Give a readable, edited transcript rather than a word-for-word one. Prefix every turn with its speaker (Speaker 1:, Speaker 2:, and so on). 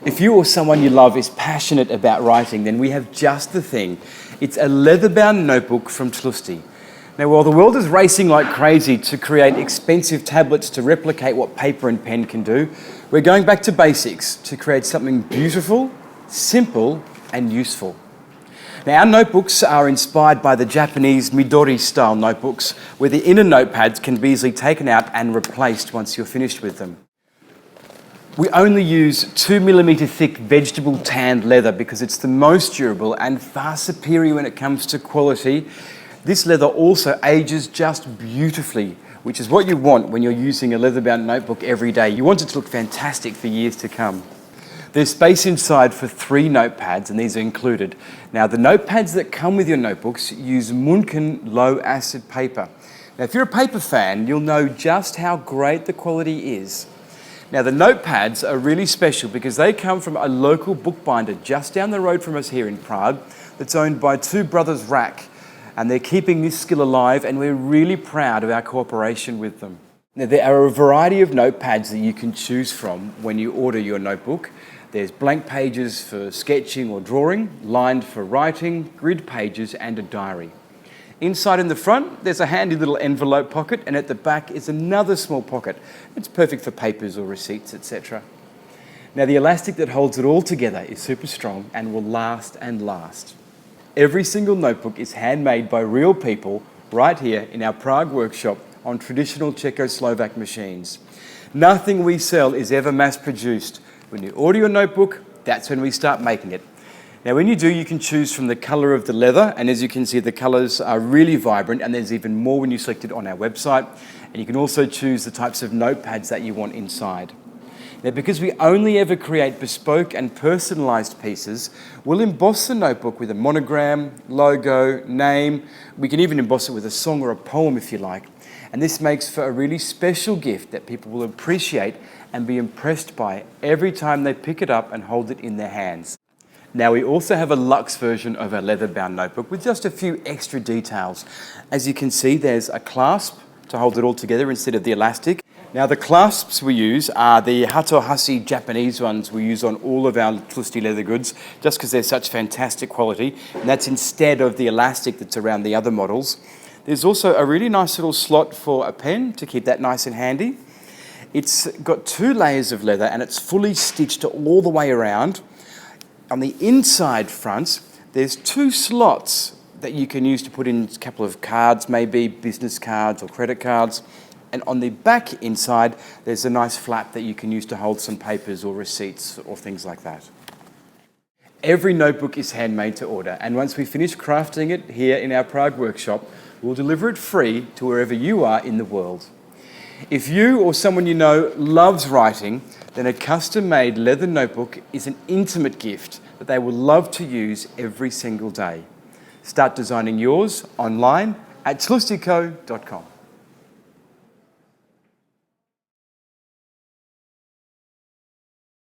Speaker 1: If you or someone you love is passionate about writing, then we have just the thing. It's a leather-bound notebook from Tlusty. Now, while the world is racing like crazy to create expensive tablets to replicate what paper and pen can do, we're going back to basics to create something beautiful, simple, and useful. Now, our notebooks are inspired by the Japanese MIDORI style notebooks, where the inner notepads can be easily taken out and replaced once you're finished with them. We only use 2mm thick vegetable tanned leather because it's the most durable and far superior when it comes to quality. This leather also ages just beautifully, which is what you want when you're using a leather-bound notebook every day. You want it to look fantastic for years to come. There's space inside for 3 notepads, and these are included. Now, the notepads that come with your notebooks use Munken low-acid paper. Now, if you're a paper fan, you'll know just how great the quality is. Now, the notepads are really special because they come from a local bookbinder just down the road from us here in Prague that's owned by 2 brothers Rack, and they're keeping this skill alive, and we're really proud of our cooperation with them. Now, there are a variety of notepads that you can choose from when you order your notebook. There's blank pages for sketching or drawing, lined for writing, grid pages, and a diary. Inside in the front, there's a handy little envelope pocket, and at the back is another small pocket. It's perfect for papers or receipts, etc. Now, the elastic that holds it all together is super strong and will last and last. Every single notebook is handmade by real people right here in our Prague workshop on traditional Czechoslovak machines. Nothing we sell is ever mass-produced. When you order your notebook, that's when we start making it. Now, when you do, you can choose from the colour of the leather, and as you can see, the colours are really vibrant, and there's even more when you select it on our website. And you can also choose the types of notepads that you want inside. Now, because we only ever create bespoke and personalised pieces, we'll emboss the notebook with a monogram, logo, name. We can even emboss it with a song or a poem if you like. And this makes for a really special gift that people will appreciate and be impressed by every time they pick it up and hold it in their hands. Now, we also have a luxe version of our leather-bound notebook with just a few extra details. As you can see, there's a clasp to hold it all together instead of the elastic. Now, the clasps we use are the Hatohashi Japanese ones we use on all of our Tlusty leather goods, just because they're such fantastic quality, and that's instead of the elastic that's around the other models. There's also a really nice little slot for a pen to keep that nice and handy. It's got 2 layers of leather, and it's fully stitched all the way around. On the inside front, there's 2 slots that you can use to put in a couple of cards, maybe business cards or credit cards. And on the back inside, there's a nice flap that you can use to hold some papers or receipts or things like that. Every notebook is handmade to order, and once we finish crafting it here in our Prague workshop, we'll deliver it free to wherever you are in the world. If you or someone you know loves writing, then a custom-made leather notebook is an intimate gift that they will love to use every single day. Start designing yours online at Tlusty&Co.com.